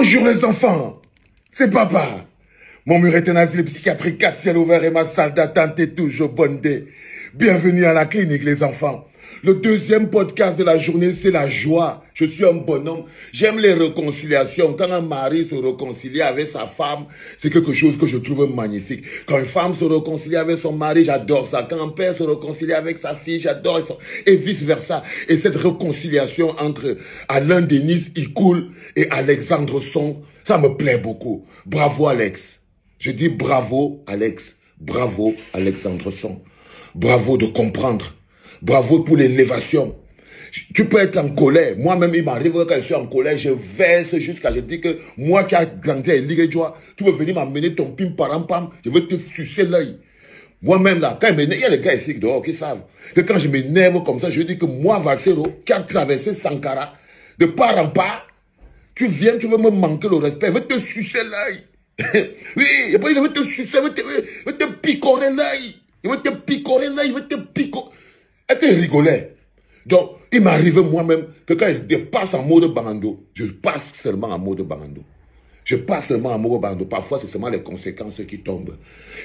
Bonjour les enfants, c'est papa. Mon mur est un asile psychiatrique à ciel ouvert et ma salle d'attente est toujours bondée. Bienvenue à la clinique les enfants. Le deuxième podcast de la journée, c'est la joie. Je suis un bonhomme. J'aime les réconciliations. Quand un mari se réconcilie avec sa femme, c'est quelque chose que je trouve magnifique. Quand une femme se réconcilie avec son mari, j'adore ça. Quand un père se réconcilie avec sa fille, j'adore ça. Et vice-versa. Et cette réconciliation entre Alain Denis Ikoul et Alexandre Song, ça me plaît beaucoup. Bravo Alex. Je dis bravo Alex. Bravo Alexandre Song. Bravo de comprendre. Bravo pour l'élévation. Tu peux être en colère. Moi-même, il m'arrive quand je suis en colère, je verse jusqu'à, je dis que moi qui a grandi à Ligue-Joie, tu veux venir m'amener ton pim parampam, je veux te sucer l'œil. Moi-même là, quand il y a des gars ici dehors qui savent que quand je m'énerve comme ça, je dis que moi, Valsero, qui a traversé Sankara, de part en part, tu viens, tu veux me manquer le respect, je veux te sucer l'œil. Oui, je veux te sucer, je veux te picorer l'œil. Je veux te picorer l'œil, je veux te picorer. Et tu rigolais. Donc, il m'arrive moi-même que quand je dépasse en mode bangando, je passe seulement en mode bangando. Je passe seulement en mode bangando. Parfois, c'est seulement les conséquences qui tombent.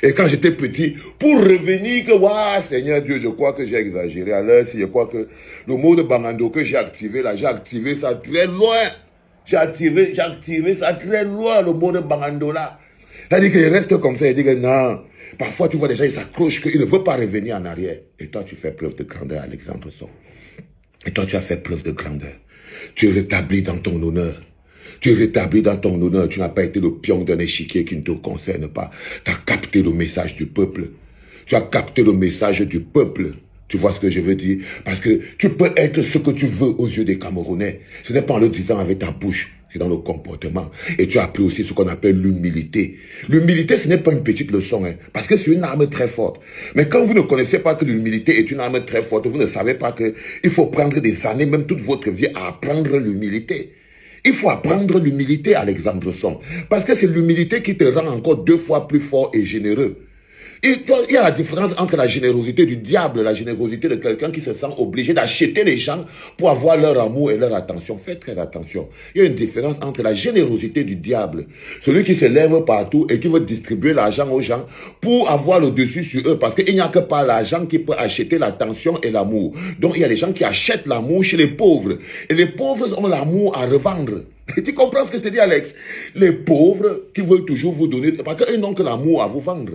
Et quand j'étais petit, pour revenir que, waouh, Seigneur Dieu, je crois que j'ai exagéré. Alors, si je crois que le mode bangando que j'ai activé là, j'ai activé ça très loin. J'ai activé ça très loin, le mode bangando là. C'est-à-dire qu'il reste comme ça, il dit que non. Parfois, tu vois des gens, ils s'accrochent, qu'ils ne veulent pas revenir en arrière. Et toi, tu fais preuve de grandeur, Alexandre Song. Et toi, tu as fait preuve de grandeur. Tu es rétabli dans ton honneur. Tu es rétabli dans ton honneur. Tu n'as pas été le pion d'un échiquier qui ne te concerne pas. Tu as capté le message du peuple. Tu as capté le message du peuple. Tu vois ce que je veux dire? Parce que tu peux être ce que tu veux aux yeux des Camerounais. Ce n'est pas en le disant avec ta bouche. C'est dans le comportement. Et tu as appris aussi ce qu'on appelle l'humilité. L'humilité, ce n'est pas une petite leçon, hein, parce que c'est une arme très forte. Mais quand vous ne connaissez pas que l'humilité est une arme très forte, vous ne savez pas qu'il faut prendre des années, même toute votre vie, à apprendre l'humilité. Il faut apprendre l'humilité, Alexandre Song, parce que c'est l'humilité qui te rend encore 2 fois plus fort et généreux. Il y a la différence entre la générosité du diable et la générosité de quelqu'un qui se sent obligé d'acheter les gens pour avoir leur amour et leur attention. Faites très attention. Il y a une différence entre la générosité du diable, celui qui se lève partout et qui veut distribuer l'argent aux gens pour avoir le dessus sur eux, parce qu'il n'y a que pas l'argent qui peut acheter l'attention et l'amour. Donc il y a des gens qui achètent l'amour chez les pauvres. Et les pauvres ont l'amour à revendre. Et tu comprends ce que je te dis, Alex? Les pauvres qui veulent toujours vous donner, parce qu'ils n'ont que l'amour à vous vendre.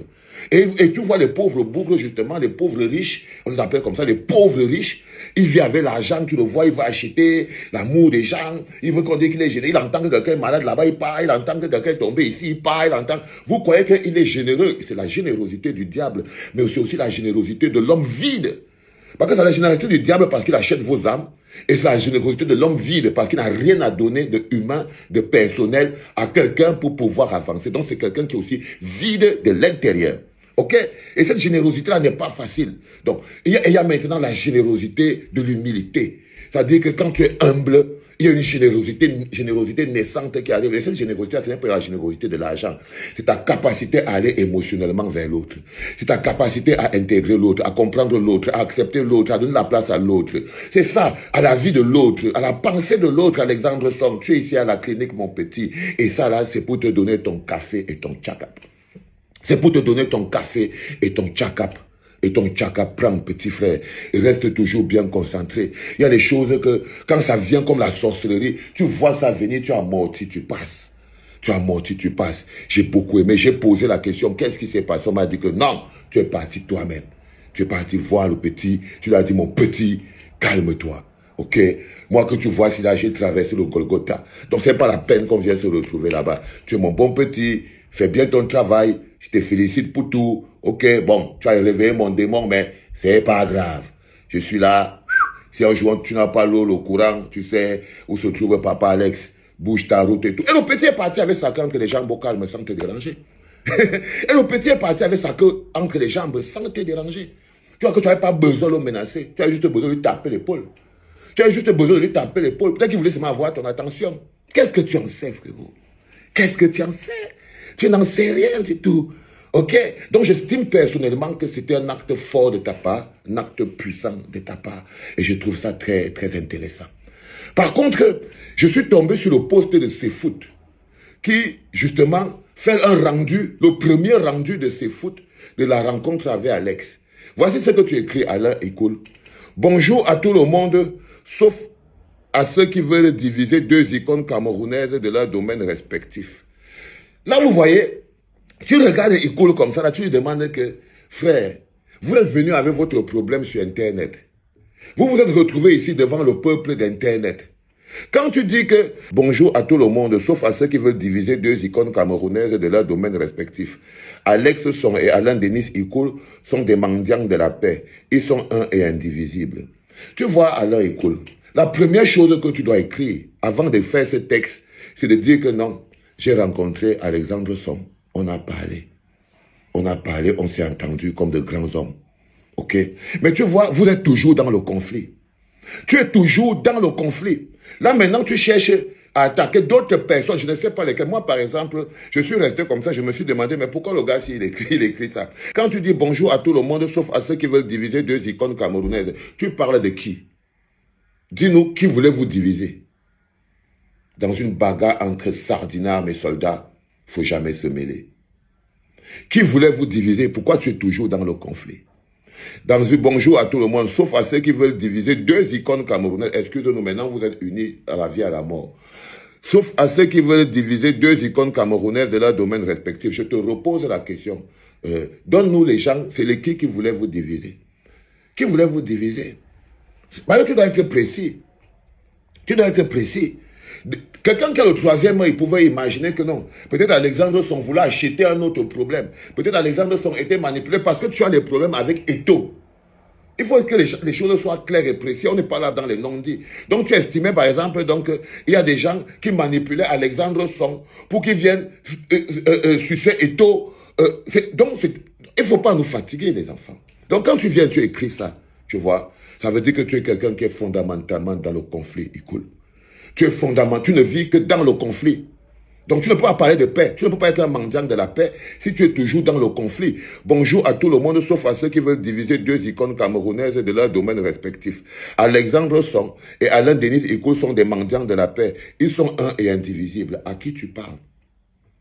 Et tu vois les pauvres bougres, justement, les pauvres riches, on les appelle comme ça, les pauvres riches, ils vivent avec l'argent, tu le vois, il va acheter l'amour des gens, il veut qu'on dise qu'il est généreux, il entend que quelqu'un est malade là-bas, il part, il entend que quelqu'un est tombé ici, il part, il entend. Vous croyez qu'il est généreux? C'est la générosité du diable, mais c'est aussi la générosité de l'homme vide. Parce que c'est la générosité du diable parce qu'il achète vos âmes. Et c'est la générosité de l'homme vide parce qu'il n'a rien à donner de humain, de personnel à quelqu'un pour pouvoir avancer. Donc c'est quelqu'un qui est aussi vide de l'intérieur. Ok? Et cette générosité-là n'est pas facile. Donc il y a maintenant la générosité de l'humilité. C'est-à-dire que quand tu es humble, il y a une générosité naissante qui arrive. Et cette générosité, ce n'est pas la générosité de l'argent. C'est ta capacité à aller émotionnellement vers l'autre. C'est ta capacité à intégrer l'autre, à comprendre l'autre, à accepter l'autre, à donner la place à l'autre. C'est ça, à la vie de l'autre, à la pensée de l'autre, Alexandre Song. Tu es ici à la clinique, mon petit. Et ça, là, c'est pour te donner ton café et ton tchakap. C'est pour te donner ton café et ton tchakap. Et ton tchaka prend, petit frère, et reste toujours bien concentré. Il y a des choses que, quand ça vient comme la sorcellerie, tu vois ça venir, tu amortis, tu passes. Tu amortis, tu passes. J'ai beaucoup aimé, j'ai posé la question, qu'est-ce qui s'est passé? On m'a dit que non, tu es parti toi-même. Tu es parti voir le petit, tu lui as dit, mon petit, calme-toi. Ok? Moi que tu vois, si là, j'ai traversé le Golgotha. Donc c'est pas la peine qu'on vienne se retrouver là-bas. Tu es mon bon petit, fais bien ton travail, je te félicite pour tout. Ok, bon, tu as réveillé mon démon, mais c'est pas grave. Je suis là. Si un jour tu n'as pas l'eau, le courant, tu sais où se trouve papa Alex. Bouge ta route et tout. Et le petit est parti avec sa queue entre les jambes au calme sans te déranger. Et le petit est parti avec sa queue entre les jambes sans te déranger. Tu vois que tu n'avais pas besoin de le menacer. Tu as juste besoin de lui taper l'épaule. Tu as juste besoin de lui taper l'épaule. Peut-être qu'il voulait seulement avoir ton attention. Qu'est-ce que tu en sais, frérot? Qu'est-ce que tu en sais? Tu n'en sais rien du tout. Ok? Donc j'estime personnellement que c'était un acte fort de ta part, un acte puissant de ta part. Et je trouve ça très, très intéressant. Par contre, je suis tombé sur le post de Sefoot. qui, justement, fait un rendu, le premier rendu de ces foot, de la rencontre avec Alex. Voici ce que tu écris, Alain Ecoul. Bonjour à tout le monde, sauf à ceux qui veulent diviser deux icônes camerounaises de leur domaine respectif. Là, vous voyez, tu regardes Ecoul comme ça, là, tu lui demandes que, frère, vous êtes venu avec votre problème sur Internet. Vous vous êtes retrouvé ici devant le peuple d'Internet. Quand tu dis que bonjour à tout le monde, sauf à ceux qui veulent diviser deux icônes camerounaises de leur domaine respectif. Alex Son et Alain Denis Ecoul sont des mendiants de la paix. Ils sont un et indivisibles. Tu vois, Alain Ecoul, la première chose que tu dois écrire avant de faire ce texte, c'est de dire que non, j'ai rencontré Alexandre Son. On a parlé, on s'est entendu comme de grands hommes. Ok? Mais tu vois, vous êtes toujours dans le conflit. Tu es toujours dans le conflit. Là, maintenant, tu cherches à attaquer d'autres personnes. Je ne sais pas lesquelles. Moi, par exemple, je suis resté comme ça. Je me suis demandé, mais pourquoi le gars, s'il écrit, il écrit ça? Quand tu dis bonjour à tout le monde, sauf à ceux qui veulent diviser deux icônes camerounaises, tu parles de qui? Dis-nous, qui voulait vous diviser? Dans une bagarre entre sardinards et soldats, il ne faut jamais se mêler. Qui voulait vous diviser? Pourquoi tu es toujours dans le conflit? Dans un bonjour à tout le monde, sauf à ceux qui veulent diviser deux icônes camerounaises. Excusez-nous, maintenant vous êtes unis à la vie et à la mort. Sauf à ceux qui veulent diviser deux icônes camerounaises de leur domaine respectif. Je te repose la question. Donne-nous les gens, c'est les qui voulaient vous diviser? Qui voulait vous diviser? Maintenant, tu dois être précis. Tu dois être précis. Quelqu'un qui a le troisième, il pouvait imaginer que non. Peut-être Alexandre Son voulait acheter un autre problème. Peut-être Alexandre Son était manipulé parce que tu as des problèmes avec Eto. Il faut que les choses soient claires et précises. On n'est pas là dans les non-dits. Donc tu estimais par exemple, il y a des gens qui manipulaient Alexandre Son pour qu'il vienne sucer Eto. Donc il ne faut pas nous fatiguer les enfants. Donc quand tu viens, tu écris ça, tu vois. Ça veut dire que tu es quelqu'un qui est fondamentalement dans le conflit. Écoute. Tu es fondamental, tu ne vis que dans le conflit. Donc tu ne peux pas parler de paix, tu ne peux pas être un mendiant de la paix si tu es toujours dans le conflit. Bonjour à tout le monde, sauf à ceux qui veulent diviser deux icônes camerounaises de leur domaine respectif. Alexandre Son et Alain Denis Ecoul sont des mendiants de la paix. Ils sont un et indivisibles. À qui tu parles?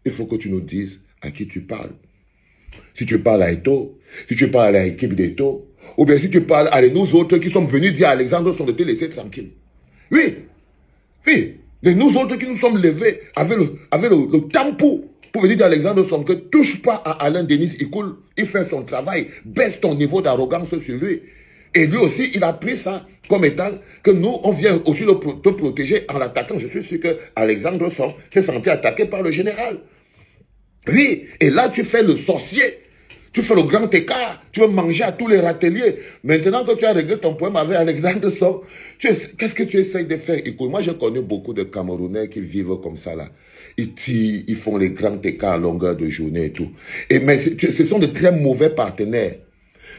Il faut que tu nous dises à qui tu parles. Si tu parles à Eto, si tu parles à l'équipe d'Eto, ou bien si tu parles à nous autres qui sommes venus dire à Alexandre Son de te laisser tranquille. Oui. Oui, mais nous autres qui nous sommes levés avec le tempo pour venir d'Alexandre Son que touche pas à Alain Denis Ecoul, il fait son travail, baisse ton niveau d'arrogance sur lui. Et lui aussi, il a pris ça comme étant que nous, on vient aussi te protéger en l'attaquant. Je suis sûr que Alexandre Son s'est senti attaqué par le général. Oui, et là tu fais le sorcier. Tu fais le grand écart, tu veux manger à tous les râteliers. Maintenant que tu as réglé ton problème avec Alexandre Son, qu'est-ce que tu essayes de faire? Écoute, moi j'ai connu beaucoup de Camerounais qui vivent comme ça là. Ils tirent, ils font les grands écarts à longueur de journée et tout. Mais ce sont de très mauvais partenaires.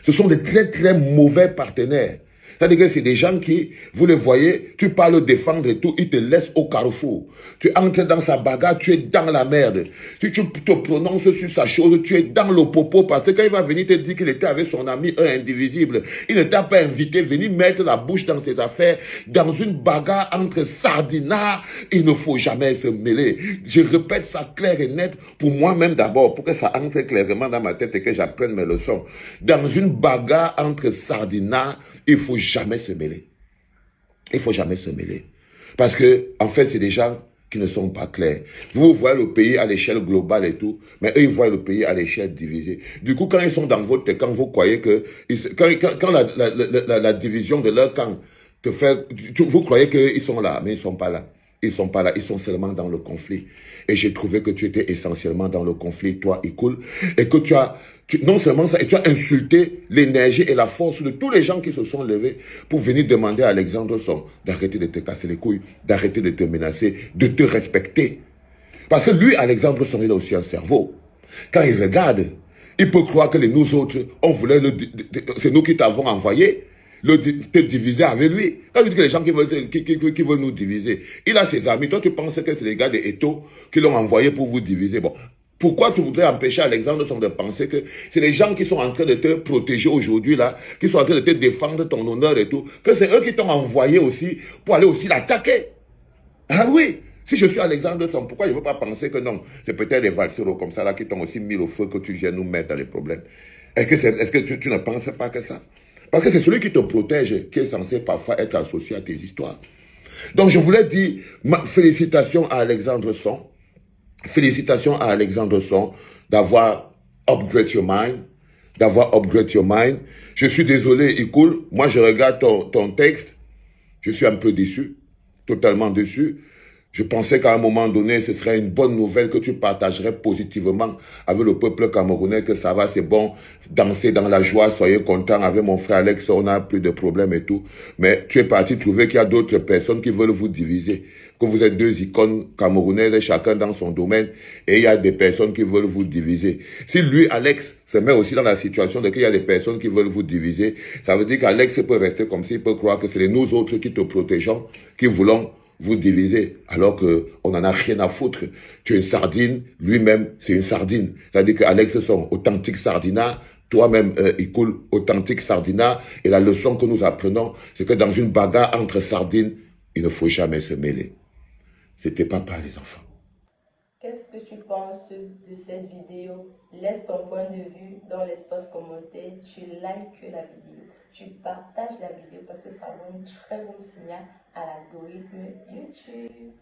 Ce sont de très très mauvais partenaires. C'est-à-dire que c'est des gens qui, vous les voyez, tu parles défendre et tout, ils te laissent au carrefour. Tu entres dans sa bagarre, tu es dans la merde. Si tu te prononces sur sa chose, tu es dans le popo parce que quand il va venir te dire qu'il était avec son ami, un indivisible, il ne t'a pas invité, venir mettre la bouche dans ses affaires, dans une bagarre entre sardinards, il ne faut jamais se mêler. Je répète ça clair et net pour moi-même d'abord, pour que ça entre clairement dans ma tête et que j'apprenne mes leçons. Dans une bagarre entre sardinards, il faut jamais se mêler. Il faut jamais se mêler. Parce que, en fait, c'est des gens qui ne sont pas clairs. Vous voyez le pays à l'échelle globale et tout, mais eux, ils voient le pays à l'échelle divisée. Du coup, quand ils sont dans votre camp, vous croyez que... Quand la division de leur camp te fait... Vous croyez qu'ils sont là, mais ils ne sont pas là. Ils ne sont pas là, ils sont seulement dans le conflit. Et j'ai trouvé que tu étais essentiellement dans le conflit, toi, Ecoul, et que non seulement ça, et tu as insulté l'énergie et la force de tous les gens qui se sont levés pour venir demander à Alexandre Son d'arrêter de te casser les couilles, d'arrêter de te menacer, de te respecter. Parce que lui, Alexandre Son, il a aussi un cerveau. Quand il regarde, il peut croire que nous autres, c'est nous qui t'avons envoyé. Te diviser avec lui. Quand tu dis que les gens qui veulent nous diviser, il a ses amis. Toi, tu penses que c'est les gars de Eto qui l'ont envoyé pour vous diviser. Bon, pourquoi tu voudrais empêcher Alexandre Son de penser que c'est les gens qui sont en train de te protéger aujourd'hui, là, qui sont en train de te défendre ton honneur et tout, que c'est eux qui t'ont envoyé aussi pour aller aussi l'attaquer. Ah oui, Si je suis Alexandre Son, pourquoi je ne veux pas penser que non, c'est peut-être des valseros comme ça là qui t'ont aussi mis au feu que tu viens nous mettre dans les problèmes. Est-ce que tu ne penses pas que ça? Parce que c'est celui qui te protège qui est censé parfois être associé à tes histoires. Donc je voulais dire félicitations à Alexandre Son. Félicitations à Alexandre Son d'avoir upgrade your mind. D'avoir upgrade your mind. Je suis désolé, Ikoul. Moi, je regarde ton texte. Je suis un peu déçu. Totalement déçu. Je pensais qu'à un moment donné, ce serait une bonne nouvelle que tu partagerais positivement avec le peuple camerounais, que ça va, c'est bon, danser dans la joie, soyez contents. Avec mon frère Alex, on n'a plus de problèmes et tout. Mais tu es parti trouver qu'il y a d'autres personnes qui veulent vous diviser, que vous êtes deux icônes camerounaises, chacun dans son domaine, et il y a des personnes qui veulent vous diviser. Si lui, Alex, se met aussi dans la situation de qu'il y a des personnes qui veulent vous diviser, ça veut dire qu'Alex peut rester comme s'il peut croire que c'est nous autres qui te protégeons, qui voulons vous divisez, alors qu'on n'en a rien à foutre. Tu es une sardine, lui-même, c'est une sardine. C'est-à-dire qu'Alex, son authentique sardinat, toi-même, il coule authentique sardinat. Et la leçon que nous apprenons, c'est que dans une bagarre entre sardines, il ne faut jamais se mêler. C'était papa, les enfants. Qu'est-ce que tu penses de cette vidéo? Laisse ton point de vue dans l'espace commentaire. Tu likes la vidéo. Tu partages la vidéo parce que ça envoie un très bon signal à l'algorithme YouTube.